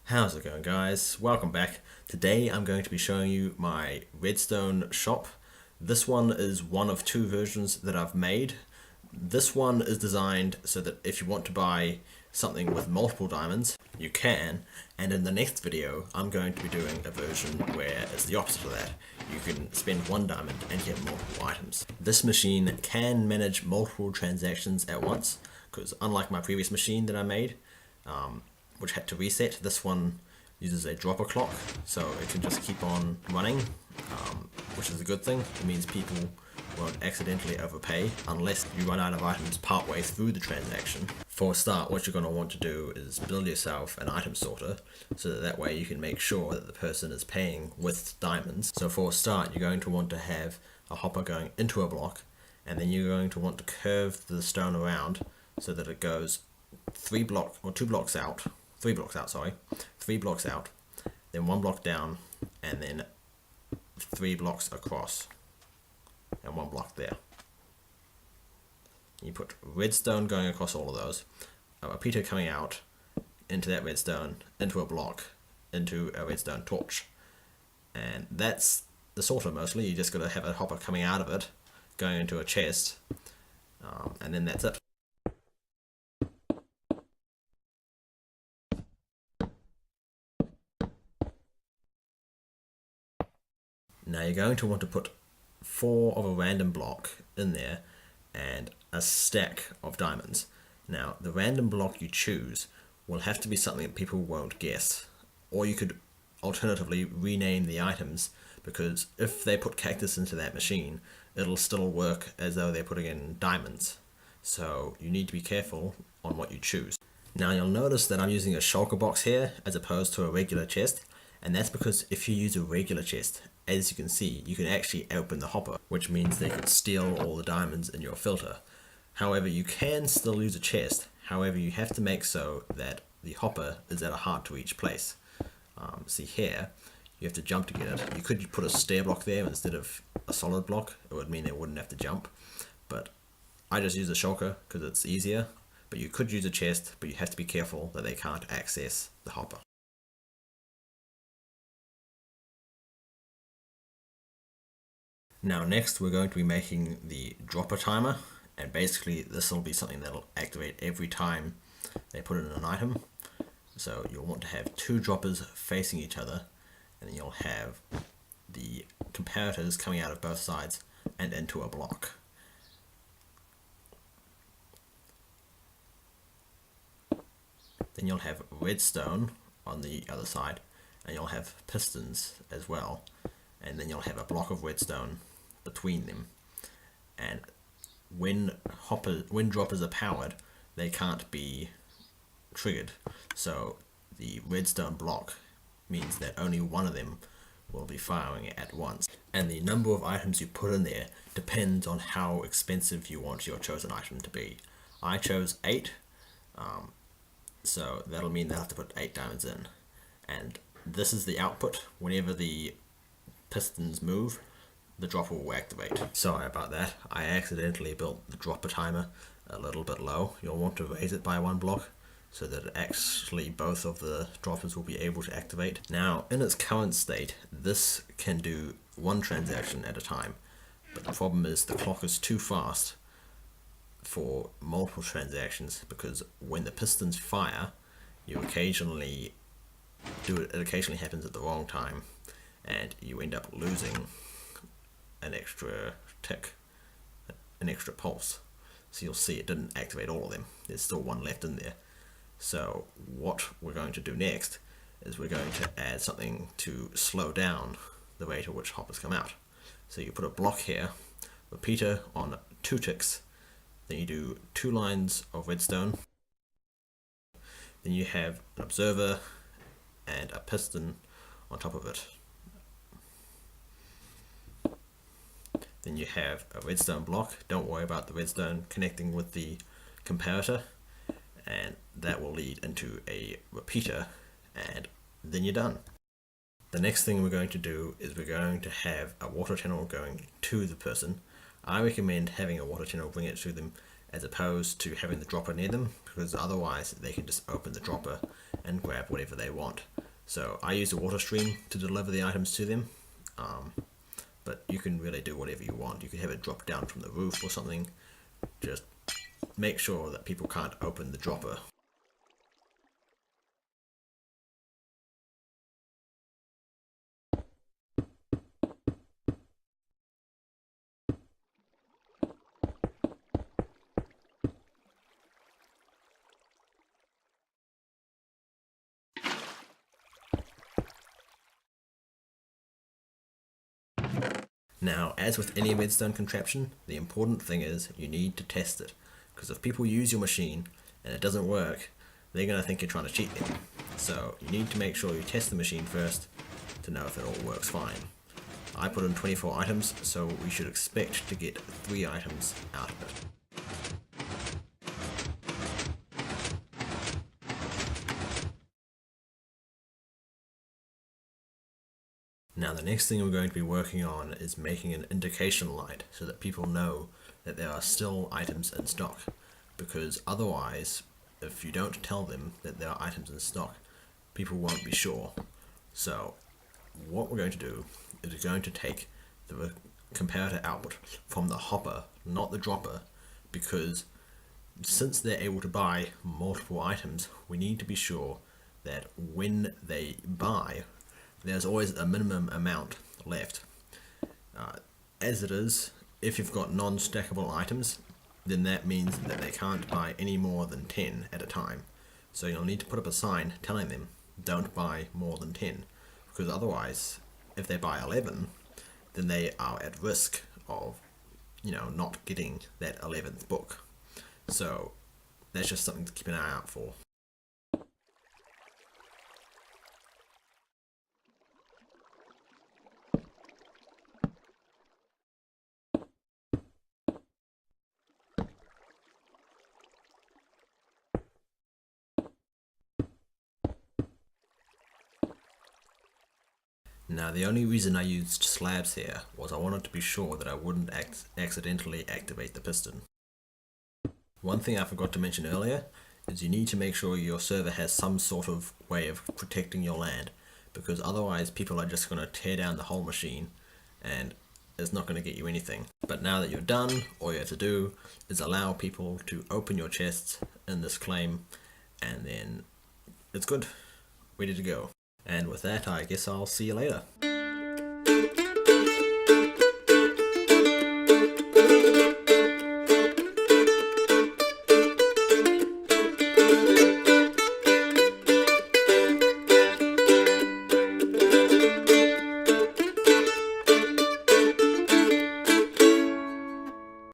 How's it going, guys? Welcome back. Today I'm going to be showing you my Redstone shop. This one is one of two versions that I've made. This one is designed so that if you want to buy something with multiple diamonds, you can. And in the next video, I'm going to be doing a version where it's the opposite of that. You can spend one diamond and get multiple items. This machine can manage multiple transactions at once, because unlike my previous machine that I made, which had to reset, this one uses a dropper clock, so it can just keep on running, which is a good thing. It means people won't accidentally overpay unless you run out of items partway through the transaction. For a start, what you're going to want to do is build yourself an item sorter, so that way you can make sure that the person is paying with diamonds. So for a start, you're going to want to have a hopper going into a block, and then you're going to want to curve the stone around so that it goes 3 blocks out, then 1 block down, and then 3 blocks across, and 1 block there. You put redstone going across all of those, a repeater coming out into that redstone, into a block, into a redstone torch, and that's the sorter mostly. You just got to have a hopper coming out of it, going into a chest, and then that's it. Now you're going to want to put 4 of a random block in there and a stack of diamonds. Now the random block you choose will have to be something that people won't guess, or you could alternatively rename the items, because if they put cactus into that machine, it'll still work as though they're putting in diamonds. So you need to be careful on what you choose. Now you'll notice that I'm using a shulker box here as opposed to a regular chest, and that's because if you use a regular chest, as you can see, you can actually open the hopper, which means they could steal all the diamonds in your filter. However, you can still use a chest. However, you have to make so that the hopper is at a hard to reach place. See here, you have to jump to get it. You could put a stair block there instead of a solid block. It would mean it wouldn't have to jump. But I just use a shulker because it's easier. But you could use a chest, but you have to be careful that they can't access the hopper. Now next we're going to be making the dropper timer, and basically this will be something that'll activate every time they put in an item. So you'll want to have 2 droppers facing each other, and then you'll have the comparators coming out of both sides and into a block. Then you'll have redstone on the other side, and you'll have pistons as well, and then you'll have a block of redstone between them. And when droppers are powered, they can't be triggered, so the redstone block means that only one of them will be firing at once. And the number of items you put in there depends on how expensive you want your chosen item to be. I chose 8, so that'll mean they'll have to put 8 diamonds in, and this is the output. Whenever the pistons move, the dropper will activate. Sorry about that, I accidentally built the dropper timer a little bit low. You'll want to raise it by 1 block so that actually both of the droppers will be able to activate. Now in its current state, this can do 1 transaction at a time, but the problem is the clock is too fast for multiple transactions, because when the pistons fire, you occasionally it occasionally happens at the wrong time, and you end up losing an extra tick, an extra pulse. So you'll see it didn't activate all of them. There's still 1 left in there. So what we're going to do next is we're going to add something to slow down the rate at which hoppers come out. So you put a block here, repeater on 2 ticks, then you do 2 lines of redstone, then you have an observer and a piston on top of it. Then you have a redstone block. Don't worry about the redstone connecting with the comparator, and that will lead into a repeater, and then you're done. The next thing we're going to do is we're going to have a water channel going to the person. I recommend having a water channel bring it to them as opposed to having the dropper near them, because otherwise they can just open the dropper and grab whatever they want. So I use a water stream to deliver the items to them, but you can really do whatever you want. You could have it drop down from the roof or something. Just make sure that people can't open the dropper. Now, as with any redstone contraption, the important thing is you need to test it. Because if people use your machine and it doesn't work, they're going to think you're trying to cheat them. So you need to make sure you test the machine first to know if it all works fine. I put in 24 items, so we should expect to get 3 items out of it. Now the next thing we're going to be working on is making an indication light so that people know that there are still items in stock, because otherwise, if you don't tell them that there are items in stock, people won't be sure. So what we're going to do is we're going to take the comparator output from the hopper, not the dropper, because since they're able to buy multiple items, we need to be sure that when they buy, there's always a minimum amount left. As it is, if you've got non-stackable items, then that means that they can't buy any more than 10 at a time. So you'll need to put up a sign telling them don't buy more than 10, because otherwise, if they buy 11, then they are at risk of, not getting that 11th book. So that's just something to keep an eye out for. Now the only reason I used slabs here was I wanted to be sure that I wouldn't accidentally activate the piston. One thing I forgot to mention earlier is you need to make sure your server has some sort of way of protecting your land, because otherwise people are just going to tear down the whole machine and it's not going to get you anything. But now that you're done, all you have to do is allow people to open your chests in this claim, and then it's good, ready to go. And with that, I guess I'll see you later.